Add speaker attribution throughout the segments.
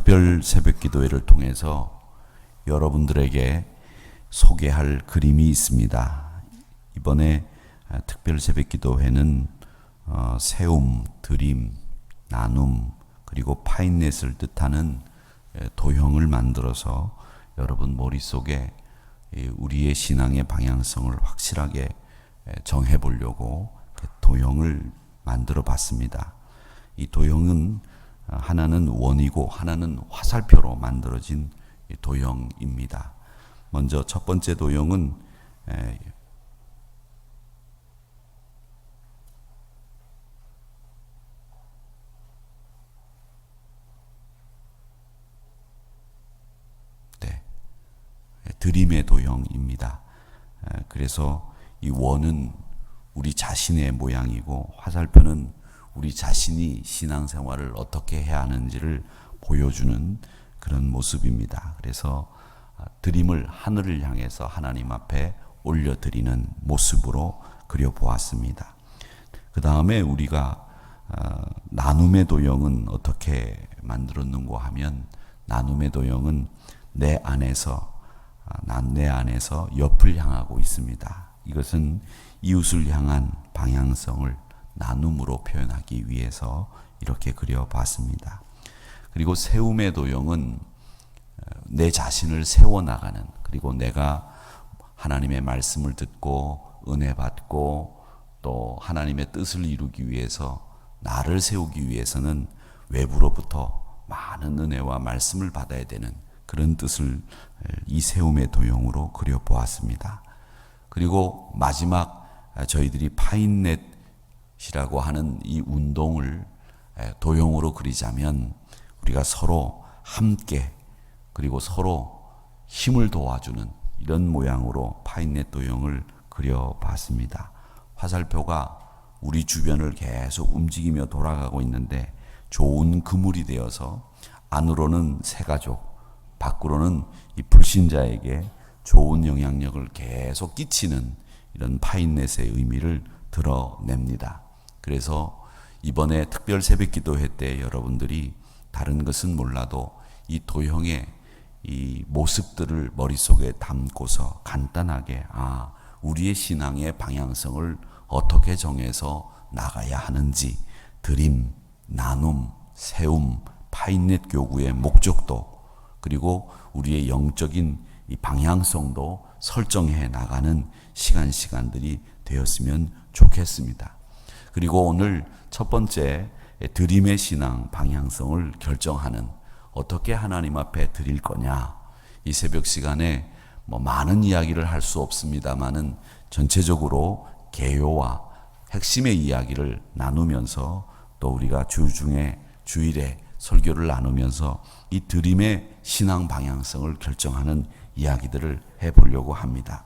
Speaker 1: 특별 새벽 기도회를 통해서 여러분들에게 소개할 그림이 있습니다. 이번에 특별 새벽 기도회는 세움, 드림, 나눔, 그리고 파인넷을 뜻하는 도형을 만들어서 여러분 머릿속에 우리의 신앙의 방향성을 확실하게 정해 보려고 도형을 만들어 봤습니다. 이 도형은 하나는 원이고 하나는 화살표로 만들어진 도형입니다. 먼저 첫 번째 도형은 드림의 도형입니다. 그래서 이 원은 우리 자신의 모양이고 화살표는 우리 자신이 신앙생활을 어떻게 해야 하는지를 보여주는 그런 모습입니다. 그래서 드림을 하늘을 향해서 하나님 앞에 올려드리는 모습으로 그려보았습니다. 그 다음에 우리가 나눔의 도형은 어떻게 만들었는가 하면 나눔의 도형은 내 안에서 옆을 향하고 있습니다. 이것은 이웃을 향한 방향성을 나눔으로 표현하기 위해서 이렇게 그려봤습니다. 그리고 세움의 도형은 내 자신을 세워나가는, 그리고 내가 하나님의 말씀을 듣고 은혜 받고 또 하나님의 뜻을 이루기 위해서 나를 세우기 위해서는 외부로부터 많은 은혜와 말씀을 받아야 되는 그런 뜻을 이 세움의 도형으로 그려보았습니다. 그리고 마지막 저희들이 파인넷이라고 하는 이 운동을 도형으로 그리자면 우리가 서로 함께 그리고 서로 힘을 도와주는 이런 모양으로 파인넷 도형을 그려봤습니다. 화살표가 우리 주변을 계속 움직이며 돌아가고 있는데 좋은 그물이 되어서 안으로는 새 가족, 밖으로는 이 불신자에게 좋은 영향력을 계속 끼치는 이런 파인넷의 의미를 드러냅니다. 그래서 이번에 특별 새벽 기도회 때 여러분들이 다른 것은 몰라도 이 도형의 이 모습들을 머릿속에 담고서 간단하게 우리의 신앙의 방향성을 어떻게 정해서 나가야 하는지, 드림, 나눔, 세움, 파인넷 교구의 목적도 그리고 우리의 영적인 이 방향성도 설정해 나가는 시간들이 되었으면 좋겠습니다. 그리고 오늘 첫 번째 드림의 신앙 방향성을 결정하는, 어떻게 하나님 앞에 드릴 거냐. 이 새벽 시간에 많은 이야기를 할 수 없습니다만은 전체적으로 개요와 핵심의 이야기를 나누면서 또 우리가 주일에 설교를 나누면서 이 드림의 신앙 방향성을 결정하는 이야기들을 해보려고 합니다.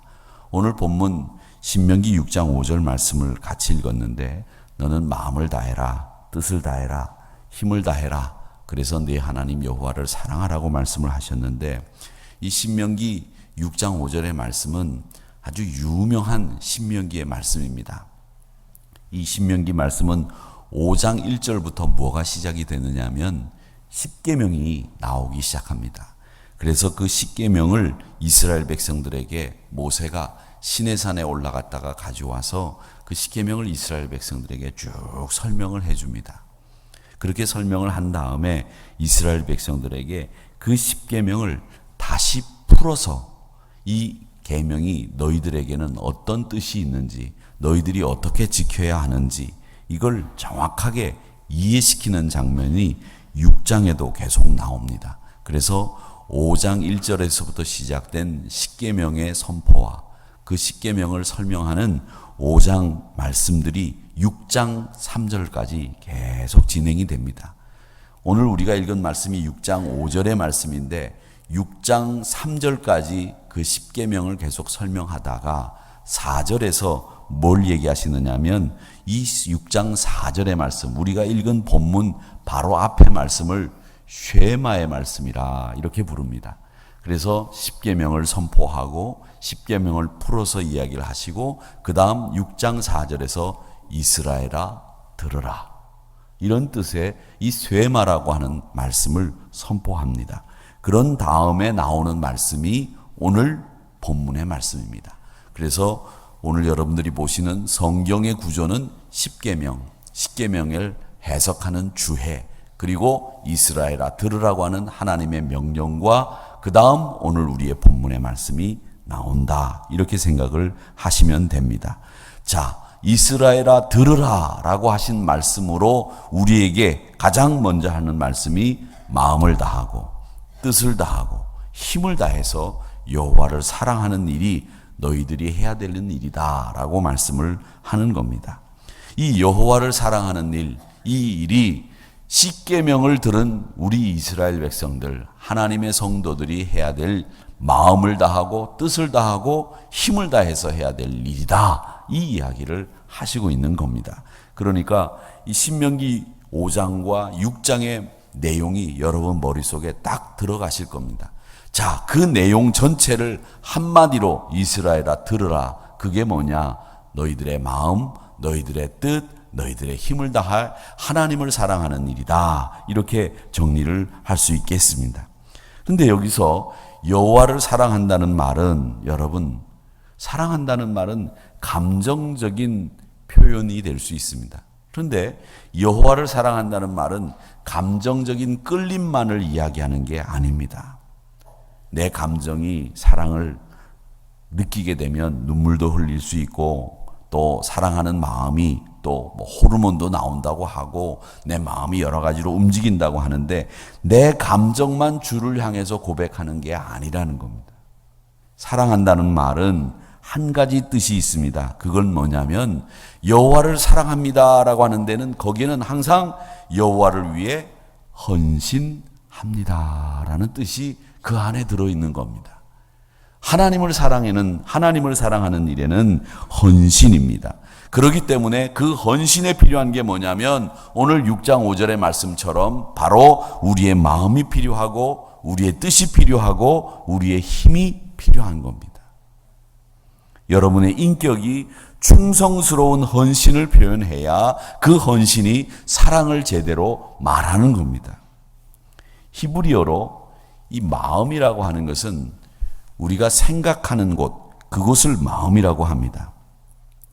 Speaker 1: 오늘 본문 신명기 6장 5절 말씀을 같이 읽었는데, 너는 마음을 다해라, 뜻을 다해라, 힘을 다해라, 그래서 네 하나님 여호와를 사랑하라고 말씀을 하셨는데, 이 신명기 6장 5절의 말씀은 아주 유명한 신명기의 말씀입니다. 이 신명기 말씀은 5장 1절부터 뭐가 시작이 되느냐 하면 십계명이 나오기 시작합니다. 그래서 그 십계명을 이스라엘 백성들에게 모세가 시내산에 올라갔다가 가져와서 그 십계명을 이스라엘 백성들에게 쭉 설명을 해줍니다. 그렇게 설명을 한 다음에 이스라엘 백성들에게 그 십계명을 다시 풀어서 이 계명이 너희들에게는 어떤 뜻이 있는지, 너희들이 어떻게 지켜야 하는지 이걸 정확하게 이해시키는 장면이 6장에도 계속 나옵니다. 그래서 5장 1절에서부터 시작된 십계명의 선포와 그 십계명을 설명하는 5장 말씀들이 6장 3절까지 계속 진행이 됩니다. 오늘 우리가 읽은 말씀이 6장 5절의 말씀인데 6장 3절까지 그 십계명을 계속 설명하다가 4절에서 뭘 얘기하시느냐면 이 6장 4절의 말씀, 우리가 읽은 본문 바로 앞의 말씀을 쉐마의 말씀이라 이렇게 부릅니다. 그래서 십계명을 선포하고 십계명을 풀어서 이야기를 하시고 그 다음 6장 4절에서 이스라엘아 들으라, 이런 뜻의 이 쇠마라고 하는 말씀을 선포합니다. 그런 다음에 나오는 말씀이 오늘 본문의 말씀입니다. 그래서 오늘 여러분들이 보시는 성경의 구조는 십계명을 해석하는 주해, 그리고 이스라엘아 들으라고 하는 하나님의 명령과 그 다음 오늘 우리의 본문의 말씀이 나온다, 이렇게 생각을 하시면 됩니다. 자, 이스라엘아 들으라 라고 하신 말씀으로 우리에게 가장 먼저 하는 말씀이 마음을 다하고 뜻을 다하고 힘을 다해서 여호와를 사랑하는 일이 너희들이 해야 되는 일이다 라고 말씀을 하는 겁니다. 이 여호와를 사랑하는 일, 이 일이 십계명을 들은 우리 이스라엘 백성들, 하나님의 성도들이 해야 될, 마음을 다하고 뜻을 다하고 힘을 다해서 해야 될 일이다, 이 이야기를 하시고 있는 겁니다. 그러니까 이 신명기 5장과 6장의 내용이 여러분 머릿속에 딱 들어가실 겁니다. 자, 그 내용 전체를 한마디로 이스라엘아 들으라. 그게 뭐냐? 너희들의 마음, 너희들의 뜻, 너희들의 힘을 다할 하나님을 사랑하는 일이다. 이렇게 정리를 할 수 있겠습니다. 그런데 여기서 여호와를 사랑한다는 말은, 여러분, 사랑한다는 말은 감정적인 표현이 될 수 있습니다. 그런데 여호와를 사랑한다는 말은 감정적인 끌림만을 이야기하는 게 아닙니다. 내 감정이 사랑을 느끼게 되면 눈물도 흘릴 수 있고, 또 사랑하는 마음이 또 뭐 호르몬도 나온다고 하고 내 마음이 여러 가지로 움직인다고 하는데, 내 감정만 주를 향해서 고백하는 게 아니라는 겁니다. 사랑한다는 말은 한 가지 뜻이 있습니다. 그건 뭐냐면 여호와를 사랑합니다라고 하는 데는 거기에는 항상 여호와를 위해 헌신합니다라는 뜻이 그 안에 들어있는 겁니다. 하나님을 사랑하는 일에는 헌신입니다. 그렇기 때문에 그 헌신에 필요한 게 뭐냐면 오늘 6장 5절의 말씀처럼 바로 우리의 마음이 필요하고 우리의 뜻이 필요하고 우리의 힘이 필요한 겁니다. 여러분의 인격이 충성스러운 헌신을 표현해야 그 헌신이 사랑을 제대로 말하는 겁니다. 히브리어로 이 마음이라고 하는 것은 우리가 생각하는 곳, 그곳을 마음이라고 합니다.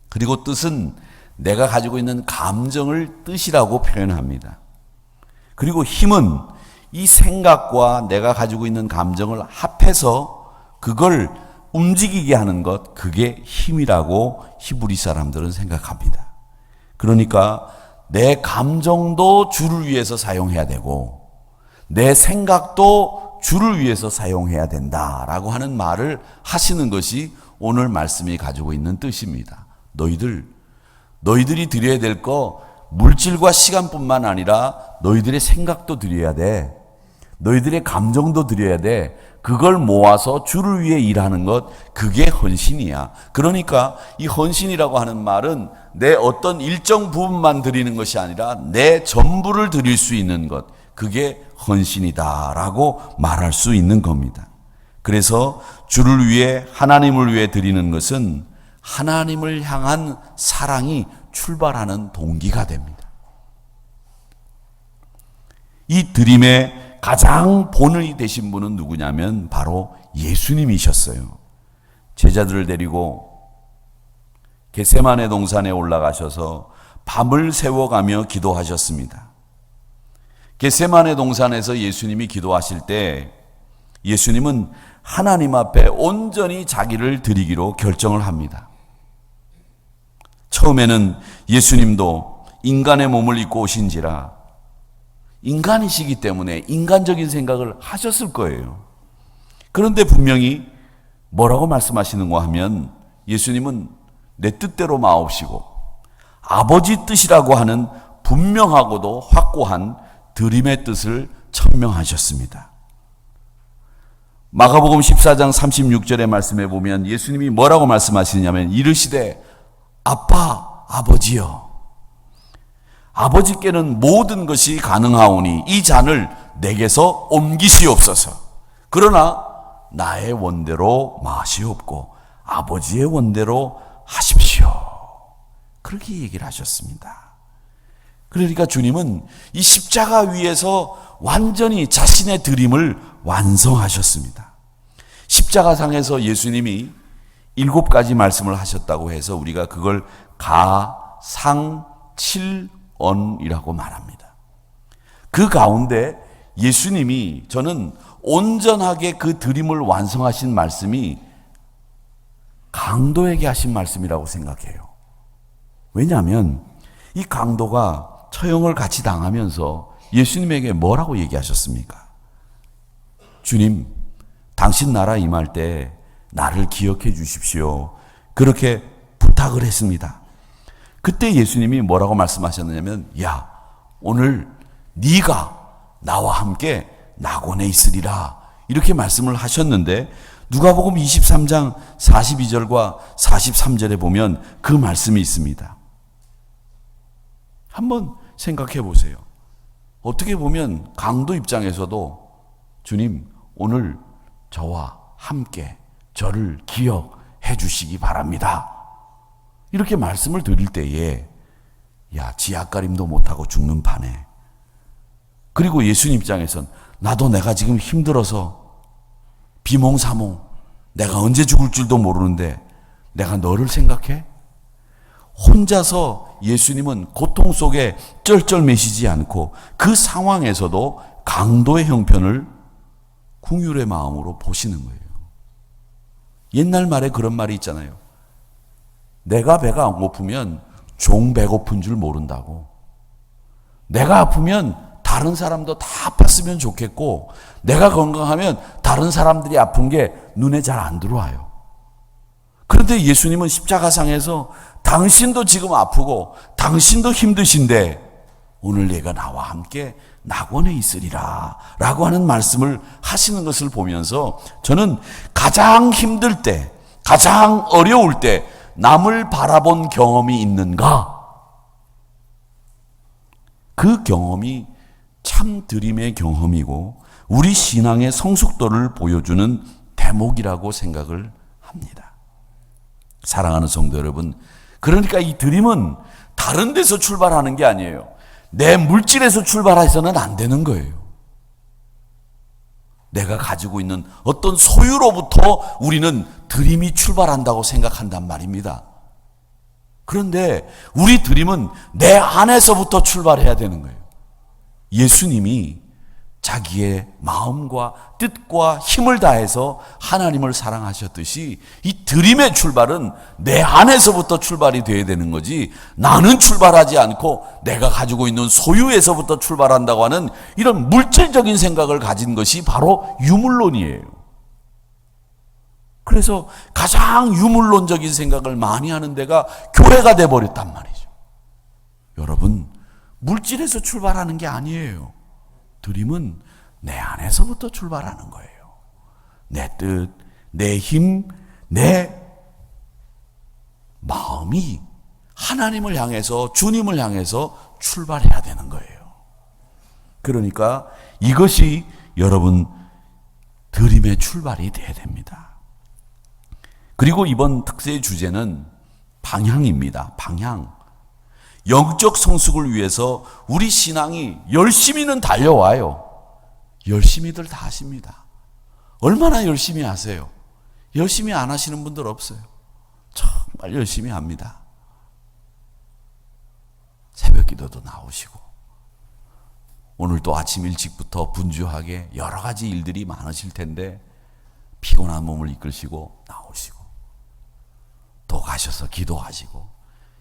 Speaker 1: 그리고 뜻은 내가 가지고 있는 감정을 뜻이라고 표현합니다. 그리고 힘은 이 생각과 내가 가지고 있는 감정을 합해서 그걸 움직이게 하는 것, 그게 힘이라고 히브리 사람들은 생각합니다. 그러니까 내 감정도 주를 위해서 사용해야 되고 내 생각도 주를 위해서 사용해야 된다라고 하는 말을 하시는 것이 오늘 말씀이 가지고 있는 뜻입니다. 너희들이 드려야 될 거 물질과 시간뿐만 아니라 너희들의 생각도 드려야 돼. 너희들의 감정도 드려야 돼. 그걸 모아서 주를 위해 일하는 것, 그게 헌신이야. 그러니까 이 헌신이라고 하는 말은 내 어떤 일정 부분만 드리는 것이 아니라 내 전부를 드릴 수 있는 것, 그게 헌신이다라고 말할 수 있는 겁니다. 그래서 주를 위해, 하나님을 위해 드리는 것은 하나님을 향한 사랑이 출발하는 동기가 됩니다. 이 드림의 가장 본이 되신 분은 누구냐면 바로 예수님이셨어요. 제자들을 데리고 겟세마네 동산에 올라가셔서 밤을 새워가며 기도하셨습니다. 겟세마네 동산에서 예수님이 기도하실 때 예수님은 하나님 앞에 온전히 자기를 드리기로 결정을 합니다. 처음에는 예수님도 인간의 몸을 입고 오신지라 인간이시기 때문에 인간적인 생각을 하셨을 거예요. 그런데 분명히 뭐라고 말씀하시는가 하면 예수님은 내 뜻대로 마옵시고 아버지 뜻이라고 하는 분명하고도 확고한 드림의 뜻을 천명하셨습니다. 마가복음 14장 36절의 말씀에 보면 예수님이 뭐라고 말씀하시냐면 이르시되 아빠 아버지여 아버지께는 모든 것이 가능하오니 이 잔을 내게서 옮기시옵소서. 그러나 나의 원대로 마시옵고 아버지의 원대로 하십시오. 그렇게 얘기를 하셨습니다. 그러니까 주님은 이 십자가 위에서 완전히 자신의 드림을 완성하셨습니다. 십자가상에서 예수님이 7가지 말씀을 하셨다고 해서 우리가 그걸 가상칠언이라고 말합니다. 그 가운데 예수님이 저는 온전하게 그 드림을 완성하신 말씀이 강도에게 하신 말씀이라고 생각해요. 왜냐하면 이 강도가 처형을 같이 당하면서 예수님에게 뭐라고 얘기하셨습니까? 주님, 당신 나라 임할 때 나를 기억해 주십시오. 그렇게 부탁을 했습니다. 그때 예수님이 뭐라고 말씀하셨느냐면, 야, 오늘 네가 나와 함께 낙원에 있으리라, 이렇게 말씀을 하셨는데, 누가복음 23장 42절과 43절에 보면 그 말씀이 있습니다. 한번 생각해 보세요. 어떻게 보면 강도 입장에서도 주님, 오늘 저와 함께 저를 기억해 주시기 바랍니다, 이렇게 말씀을 드릴 때에 야, 지약가림도 못하고 죽는 판에, 그리고 예수님 입장에선 나도 내가 지금 힘들어서 비몽사몽 내가 언제 죽을 줄도 모르는데 내가 너를 생각해? 혼자서 예수님은 고통 속에 쩔쩔매시지 않고 그 상황에서도 강도의 형편을 긍휼의 마음으로 보시는 거예요. 옛날 말에 그런 말이 있잖아요. 내가 배가 안 고프면 종 배고픈 줄 모른다고. 내가 아프면 다른 사람도 다 아팠으면 좋겠고, 내가 건강하면 다른 사람들이 아픈 게 눈에 잘 안 들어와요. 그런데 예수님은 십자가상에서 당신도 지금 아프고 당신도 힘드신데 오늘 내가 나와 함께 낙원에 있으리라 라고 하는 말씀을 하시는 것을 보면서 저는 가장 힘들 때, 가장 어려울 때 남을 바라본 경험이 있는가? 그 경험이 참 드림의 경험이고 우리 신앙의 성숙도를 보여주는 대목이라고 생각을 합니다. 사랑하는 성도 여러분, 그러니까 이 드림은 다른 데서 출발하는 게 아니에요. 내 물질에서 출발해서는 안 되는 거예요. 내가 가지고 있는 어떤 소유로부터 우리는 드림이 출발한다고 생각한단 말입니다. 그런데 우리 드림은 내 안에서부터 출발해야 되는 거예요. 예수님이 자기의 마음과 뜻과 힘을 다해서 하나님을 사랑하셨듯이 이 드림의 출발은 내 안에서부터 출발이 돼야 되는 거지, 나는 출발하지 않고 내가 가지고 있는 소유에서부터 출발한다고 하는 이런 물질적인 생각을 가진 것이 바로 유물론이에요. 그래서 가장 유물론적인 생각을 많이 하는 데가 교회가 돼버렸단 말이죠. 여러분, 물질에서 출발하는 게 아니에요. 드림은 내 안에서부터 출발하는 거예요. 내 뜻, 내 힘, 내 마음이 하나님을 향해서, 주님을 향해서 출발해야 되는 거예요. 그러니까 이것이 여러분 드림의 출발이 돼야 됩니다. 그리고 이번 특세의 주제는 방향입니다. 방향. 영적 성숙을 위해서 우리 신앙이 열심히는 달려와요. 열심히들 다 하십니다. 얼마나 열심히 하세요? 열심히 안 하시는 분들 없어요. 정말 열심히 합니다. 새벽 기도도 나오시고, 오늘도 아침 일찍부터 분주하게 여러 가지 일들이 많으실 텐데 피곤한 몸을 이끌시고 나오시고, 또 가셔서 기도하시고,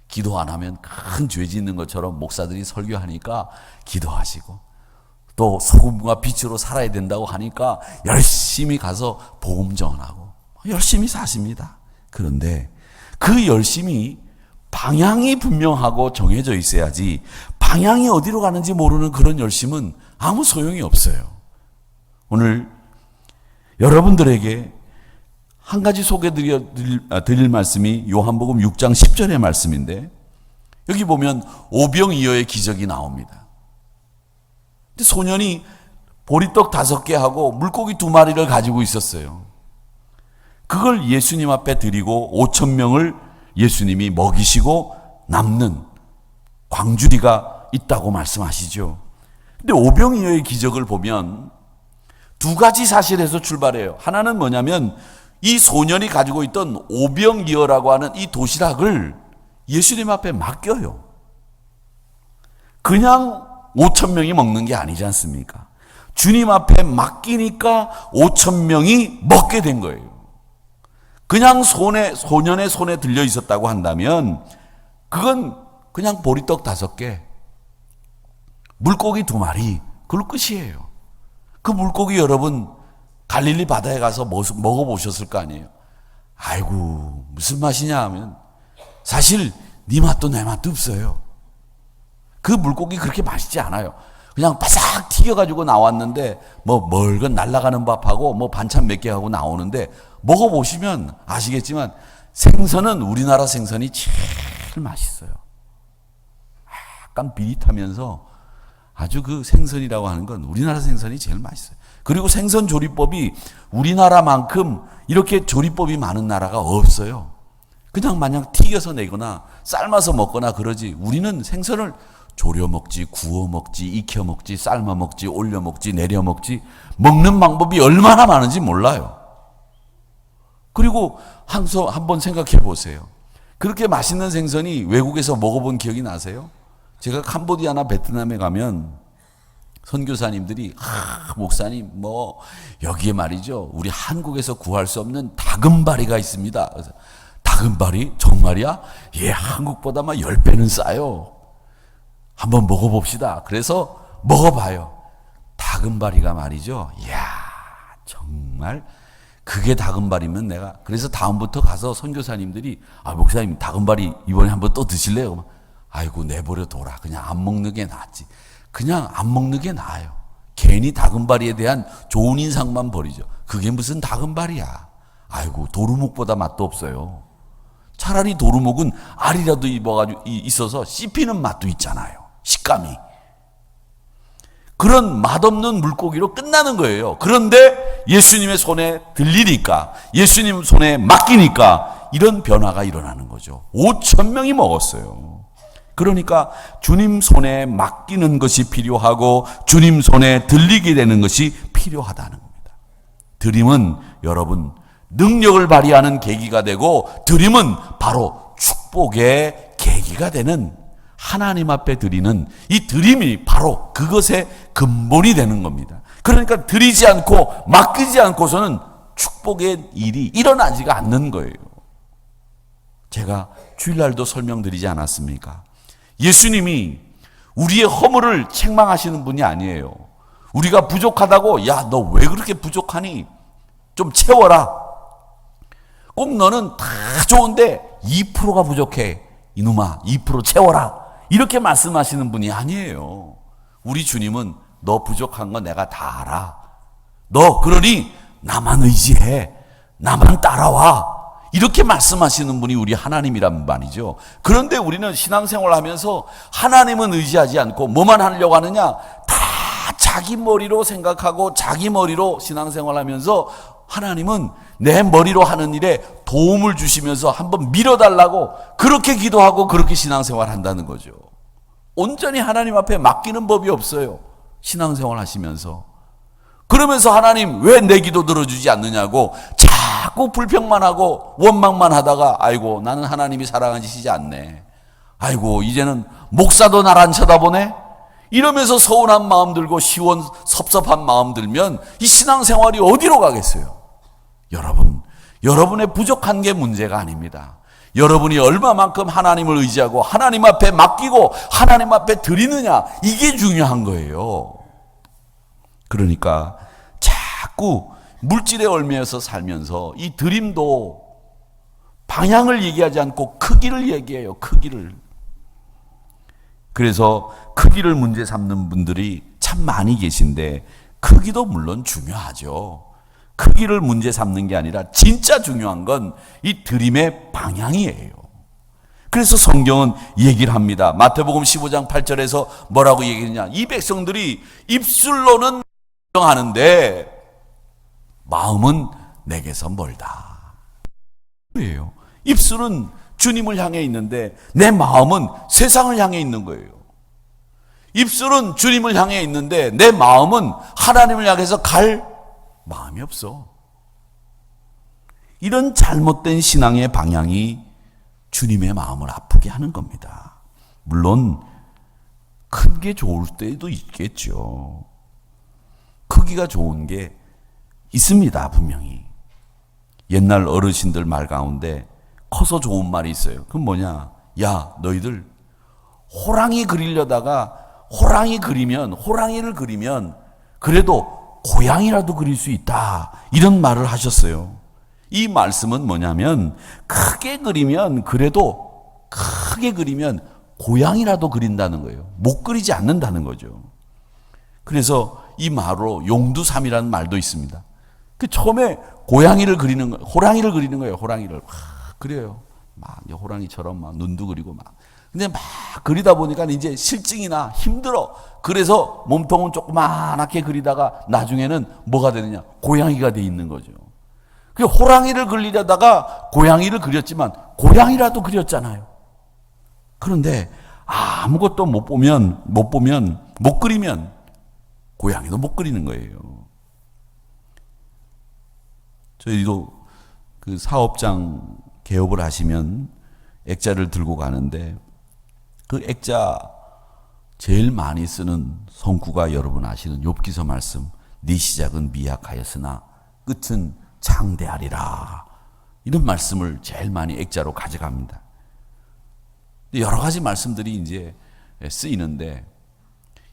Speaker 1: 기도 안 하면 큰 죄 짓는 것처럼 목사들이 설교하니까 기도하시고, 또 소금과 빛으로 살아야 된다고 하니까 열심히 가서 복음 전하고 열심히 사십니다. 그런데 그 열심히 방향이 분명하고 정해져 있어야지, 방향이 어디로 가는지 모르는 그런 열심은 아무 소용이 없어요. 오늘 여러분들에게 한 가지 소개드릴 말씀이 요한복음 6장 10절의 말씀인데, 여기 보면 오병이어의 기적이 나옵니다. 근데 소년이 보리떡 5개 하고 물고기 2마리를 가지고 있었어요. 그걸 예수님 앞에 드리고 5,000명을 예수님이 먹이시고 남는 광주리가 있다고 말씀하시죠. 근데 오병이어의 기적을 보면 두 가지 사실에서 출발해요. 하나는 뭐냐면 이 소년이 가지고 있던 오병이어라고 하는 이 도시락을 예수님 앞에 맡겨요. 그냥 5천 명이 먹는 게 아니지 않습니까? 주님 앞에 맡기니까 5천 명이 먹게 된 거예요. 그냥 소년의 손에 들려 있었다고 한다면 그건 그냥 보리떡 5개, 물고기 2마리, 그걸로 끝이에요. 그 물고기 여러분 갈릴리 바다에 가서 먹어보셨을 거 아니에요. 아이고 무슨 맛이냐 하면 사실 네 맛도 내 맛도 없어요. 그 물고기 그렇게 맛있지 않아요. 그냥 바삭 튀겨가지고 나왔는데 뭐 멀건 날아가는 밥하고 뭐 반찬 몇 개 하고 나오는데 먹어보시면 아시겠지만 생선은 우리나라 생선이 제일 맛있어요. 약간 비릿하면서 아주 그 생선이라고 하는 건 우리나라 생선이 제일 맛있어요. 그리고 생선 조리법이 우리나라만큼 이렇게 조리법이 많은 나라가 없어요. 그냥 마냥 튀겨서 내거나 삶아서 먹거나 그러지 우리는 생선을 졸여 먹지, 구워 먹지, 익혀 먹지, 삶아 먹지, 올려 먹지, 내려 먹지 먹는 방법이 얼마나 많은지 몰라요. 그리고 한번 생각해 보세요. 그렇게 맛있는 생선이 외국에서 먹어본 기억이 나세요? 제가 캄보디아나 베트남에 가면 선교사님들이 목사님 뭐 여기에 말이죠 우리 한국에서 구할 수 없는 다금바리가 있습니다. 그래서 다금바리? 정말이야? 예, 한국보다 막 10배는 싸요. 한번 먹어봅시다. 그래서 먹어봐요. 다금바리가 말이죠. 이야 정말 그게 다금바리면 내가 그래서 다음부터 가서 선교사님들이 목사님 다금바리 이번에 한번 또 드실래요? 아이고 내버려 둬라. 그냥 안 먹는 게 낫지. 그냥 안 먹는 게 나아요. 괜히 다금바리에 대한 좋은 인상만 버리죠. 그게 무슨 다금바리야. 아이고 도루묵보다 맛도 없어요. 차라리 도루묵은 알이라도 있어서 씹히는 맛도 있잖아요. 식감이. 그런 맛없는 물고기로 끝나는 거예요. 그런데 예수님의 손에 들리니까 예수님 손에 맡기니까 이런 변화가 일어나는 거죠. 5천 명이 먹었어요. 그러니까 주님 손에 맡기는 것이 필요하고 주님 손에 들리게 되는 것이 필요하다는 겁니다. 드림은 여러분 능력을 발휘하는 계기가 되고 드림은 바로 축복의 계기가 되는 하나님 앞에 드리는 이 드림이 바로 그것의 근본이 되는 겁니다. 그러니까 드리지 않고 맡기지 않고서는 축복의 일이 일어나지가 않는 거예요. 제가 주일날도 설명드리지 않았습니까? 예수님이 우리의 허물을 책망하시는 분이 아니에요. 우리가 부족하다고 야, 너 왜 그렇게 부족하니? 좀 채워라. 꼭 너는 다 좋은데 2%가 부족해. 이놈아 2% 채워라. 이렇게 말씀하시는 분이 아니에요. 우리 주님은 너 부족한 거 내가 다 알아. 너 그러니 나만 의지해. 나만 따라와. 이렇게 말씀하시는 분이 우리 하나님이란 말이죠. 그런데 우리는 신앙생활을 하면서 하나님은 의지하지 않고 뭐만 하려고 하느냐? 다 자기 머리로 생각하고 자기 머리로 신앙생활을 하면서 하나님은 내 머리로 하는 일에 도움을 주시면서 한번 밀어달라고 그렇게 기도하고 그렇게 신앙생활을 한다는 거죠. 온전히 하나님 앞에 맡기는 법이 없어요. 신앙생활 하시면서. 그러면서 하나님 왜 내 기도 들어주지 않느냐고 자꾸 불평만 하고 원망만 하다가 아이고 나는 하나님이 사랑하시지 않네. 아이고 이제는 목사도 날 안 쳐다보네. 이러면서 서운한 마음 들고 섭섭한 마음 들면 이 신앙생활이 어디로 가겠어요? 여러분, 여러분의 부족한 게 문제가 아닙니다. 여러분이 얼마만큼 하나님을 의지하고 하나님 앞에 맡기고 하나님 앞에 드리느냐 이게 중요한 거예요. 그러니까 자꾸 물질에 얽매여서 살면서 이 드림도 방향을 얘기하지 않고 크기를 얘기해요. 크기를. 그래서 크기를 문제 삼는 분들이 참 많이 계신데 크기도 물론 중요하죠. 크기를 문제 삼는 게 아니라 진짜 중요한 건 이 드림의 방향이에요. 그래서 성경은 얘기를 합니다. 마태복음 15장 8절에서 뭐라고 얘기했냐? 이 백성들이 입술로는 하는데 마음은 내게서 멀다. 그래요. 입술은 주님을 향해 있는데 내 마음은 세상을 향해 있는 거예요. 입술은 주님을 향해 있는데 내 마음은 하나님을 향해서 갈 마음이 없어. 이런 잘못된 신앙의 방향이 주님의 마음을 아프게 하는 겁니다. 물론 큰 게 좋을 때도 있겠죠. 크기가 좋은 게 있습니다, 분명히. 옛날 어르신들 말 가운데 커서 좋은 말이 있어요. 그건 뭐냐? 야, 너희들 호랑이 그리려다가 호랑이를 그리면 그래도 고양이라도 그릴 수 있다. 이런 말을 하셨어요. 이 말씀은 뭐냐면 크게 그리면 고양이라도 그린다는 거예요. 못 그리지 않는다는 거죠. 그래서 이 말로 용두삼이라는 말도 있습니다. 그 처음에 호랑이를 그리는 거예요. 호랑이를 막 그려요. 막 호랑이처럼 막 눈도 그리고 막. 근데 막 그리다 보니까 이제 실증이나 힘들어. 그래서 몸통은 조그만하게 그리다가 나중에는 뭐가 되느냐? 고양이가 돼 있는 거죠. 그 호랑이를 그리려다가 고양이를 그렸지만 고양이라도 그렸잖아요. 그런데 아무것도 못 그리면 고양이도 못 그리는 거예요. 저희도 그 사업장 개업을 하시면 액자를 들고 가는데 그 액자 제일 많이 쓰는 성구가 여러분 아시는 욥기서 말씀, 네 시작은 미약하였으나 끝은 장대하리라. 이런 말씀을 제일 많이 액자로 가져갑니다. 여러 가지 말씀들이 이제 쓰이는데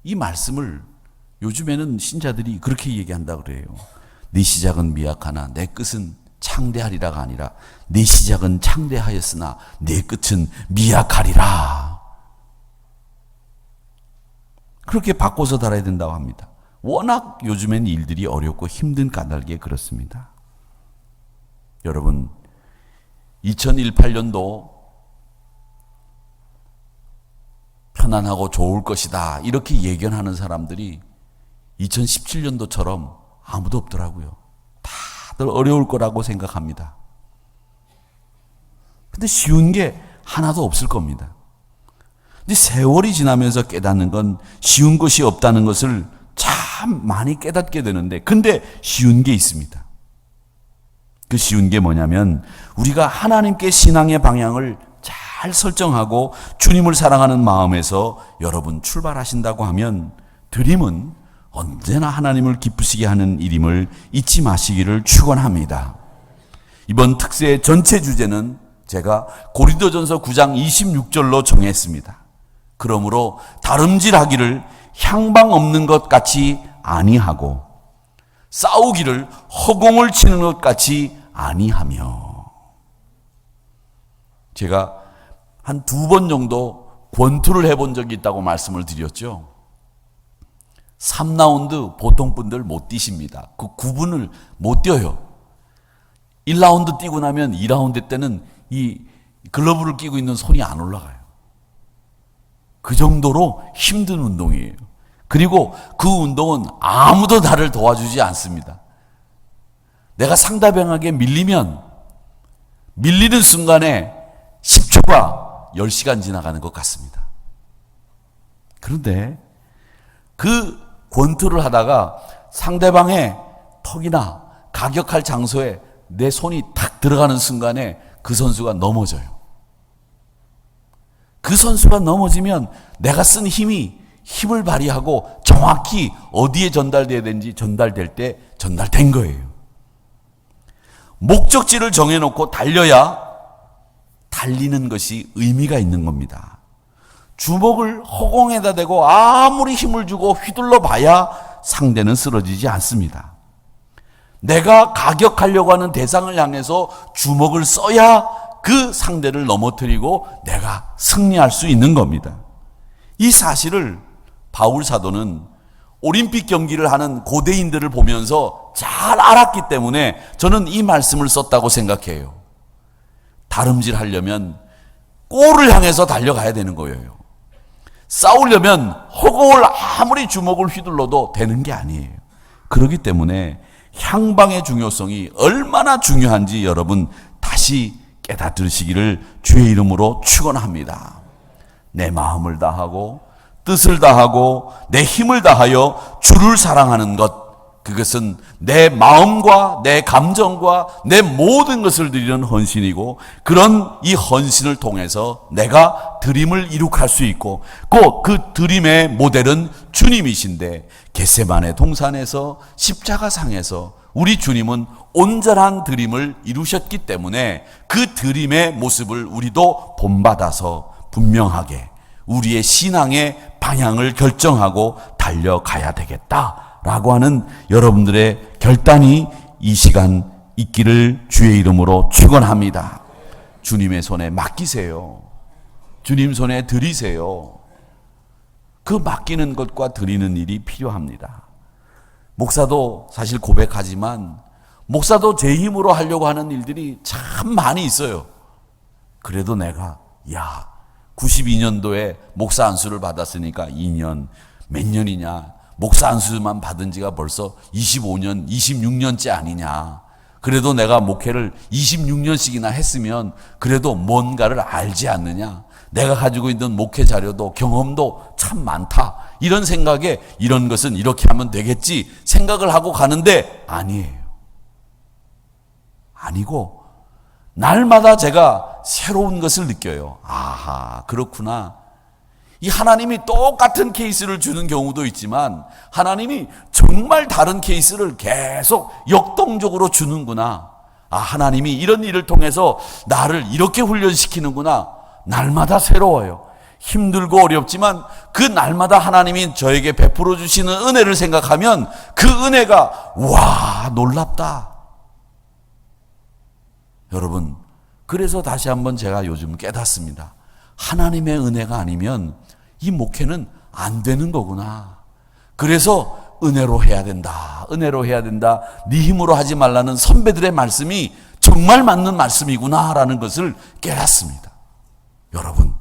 Speaker 1: 이 말씀을 요즘에는 신자들이 그렇게 얘기한다 그래요. 네 시작은 미약하나 내 끝은 창대하리라가 아니라 내 시작은 창대하였으나 내 끝은 미약하리라. 그렇게 바꿔서 달아야 된다고 합니다. 워낙 요즘엔 일들이 어렵고 힘든 까닭에 그렇습니다. 여러분, 2018년도 편안하고 좋을 것이다 이렇게 예견하는 사람들이 2017년도처럼 아무도 없더라고요. 다들 어려울 거라고 생각합니다. 근데 쉬운 게 하나도 없을 겁니다. 근데 세월이 지나면서 깨닫는 건 쉬운 것이 없다는 것을 참 많이 깨닫게 되는데, 근데 쉬운 게 있습니다. 그 쉬운 게 뭐냐면 우리가 하나님께 신앙의 방향을 잘 설정하고 주님을 사랑하는 마음에서 여러분 출발하신다고 하면 드림은 언제나 하나님을 기쁘시게 하는 일임을 잊지 마시기를 축원합니다. 이번 특세의 전체 주제는 제가 고린도전서 9장 26절로 정했습니다. 그러므로 다름질하기를 향방 없는 것 같이 아니하고 싸우기를 허공을 치는 것 같이 아니하며. 제가 한 2번 정도 권투를 해본 적이 있다고 말씀을 드렸죠. 3라운드 보통 분들 못 뛰십니다. 그 9분을 못 뛰어요. 1라운드 뛰고 나면 2라운드 때는 이 글러브를 끼고 있는 손이 안 올라가요. 그 정도로 힘든 운동이에요. 그리고 그 운동은 아무도 나를 도와주지 않습니다. 내가 상대방에게 밀리는 순간에 10초가 10시간 지나가는 것 같습니다. 그런데 그 권투를 하다가 상대방의 턱이나 가격할 장소에 내 손이 탁 들어가는 순간에 그 선수가 넘어져요. 그 선수가 넘어지면 내가 쓴 힘을 발휘하고 정확히 어디에 전달돼야 되는지 전달될 때 전달된 거예요. 목적지를 정해놓고 달려야 달리는 것이 의미가 있는 겁니다. 주먹을 허공에다 대고 아무리 힘을 주고 휘둘러 봐야 상대는 쓰러지지 않습니다. 내가 가격하려고 하는 대상을 향해서 주먹을 써야 그 상대를 넘어뜨리고 내가 승리할 수 있는 겁니다. 이 사실을 바울 사도는 올림픽 경기를 하는 고대인들을 보면서 잘 알았기 때문에 저는 이 말씀을 썼다고 생각해요. 다름질 하려면 골을 향해서 달려가야 되는 거예요. 싸우려면 허공을 아무리 주먹을 휘둘러도 되는 게 아니에요. 그렇기 때문에 향방의 중요성이 얼마나 중요한지 여러분 다시 깨닫으시기를 주의 이름으로 축원합니다. 내 마음을 다하고 뜻을 다하고 내 힘을 다하여 주를 사랑하는 것, 그것은 내 마음과 내 감정과 내 모든 것을 드리는 헌신이고, 그런 이 헌신을 통해서 내가 드림을 이룩할 수 있고, 꼭 그 드림의 모델은 주님이신데, 겟세마네 동산에서 십자가상에서 우리 주님은 온전한 드림을 이루셨기 때문에 그 드림의 모습을 우리도 본받아서 분명하게 우리의 신앙의 방향을 결정하고 달려가야 되겠다라고 하는 여러분들의 결단이 이 시간 있기를 주의 이름으로 축원합니다. 주님의 손에 맡기세요. 주님 손에 드리세요. 그 맡기는 것과 드리는 일이 필요합니다. 목사도 사실 고백하지만 목사도 제 힘으로 하려고 하는 일들이 참 많이 있어요. 그래도 내가 92년도에 목사 안수를 받았으니까 2년, 몇 년이냐, 목사 안수만 받은 지가 벌써 25년, 26년째 아니냐. 그래도 내가 목회를 26년씩이나 했으면 그래도 뭔가를 알지 않느냐. 내가 가지고 있는 목회 자료도 경험도 참 많다. 이런 생각에 이런 것은 이렇게 하면 되겠지 생각을 하고 가는데 아니에요. 아니고 날마다 제가 새로운 것을 느껴요. 아하, 그렇구나. 이 하나님이 똑같은 케이스를 주는 경우도 있지만 하나님이 정말 다른 케이스를 계속 역동적으로 주는구나. 아, 하나님이 이런 일을 통해서 나를 이렇게 훈련시키는구나. 날마다 새로워요. 힘들고 어렵지만 그 날마다 하나님이 저에게 베풀어 주시는 은혜를 생각하면 그 은혜가 와, 놀랍다. 여러분, 그래서 다시 한번 제가 요즘 깨닫습니다. 하나님의 은혜가 아니면 이 목회는 안 되는 거구나. 그래서 은혜로 해야 된다. 은혜로 해야 된다. 네 힘으로 하지 말라는 선배들의 말씀이 정말 맞는 말씀이구나라는 것을 깨닫습니다. 여러분,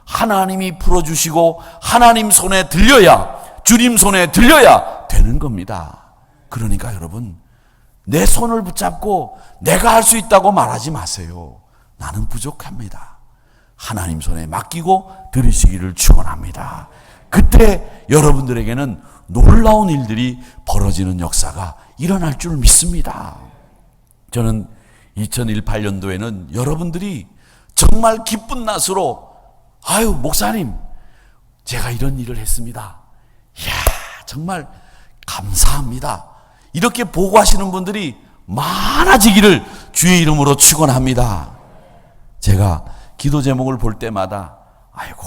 Speaker 1: 하나님이 풀어주시고 하나님 손에 들려야, 주님 손에 들려야 되는 겁니다. 그러니까 여러분, 내 손을 붙잡고 내가 할 수 있다고 말하지 마세요. 나는 부족합니다. 하나님 손에 맡기고 들으시기를 축원합니다. 그때 여러분들에게는 놀라운 일들이 벌어지는 역사가 일어날 줄 믿습니다. 저는 2018년도에는 여러분들이 정말 기쁜 낯으로 아유, 목사님, 제가 이런 일을 했습니다. 이야, 정말 감사합니다. 이렇게 보고하시는 분들이 많아지기를 주의 이름으로 축원합니다. 제가 기도 제목을 볼 때마다 아이고,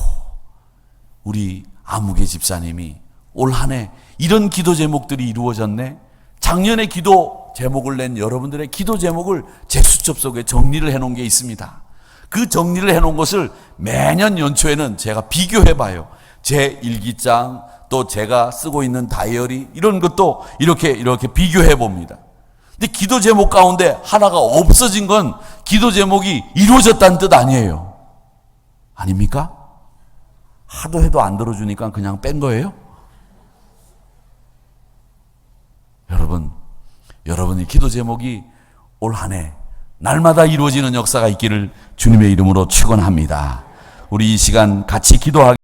Speaker 1: 우리 아무개 집사님이 올 한 해 이런 기도 제목들이 이루어졌네. 작년에 기도 제목을 낸 여러분들의 기도 제목을 제 수첩 속에 정리를 해놓은 게 있습니다. 그 정리를 해놓은 것을 매년 연초에는 제가 비교해봐요. 제 일기장, 또 제가 쓰고 있는 다이어리, 이런 것도 이렇게 비교해봅니다. 근데 기도 제목 가운데 하나가 없어진 건 기도 제목이 이루어졌다는 뜻 아니에요. 아닙니까? 하도 해도 안 들어주니까 그냥 뺀 거예요? 여러분이 기도 제목이 올 한 해 날마다 이루어지는 역사가 있기를 주님의 이름으로 축원합니다. 우리 이 시간 같이 기도하겠습니다.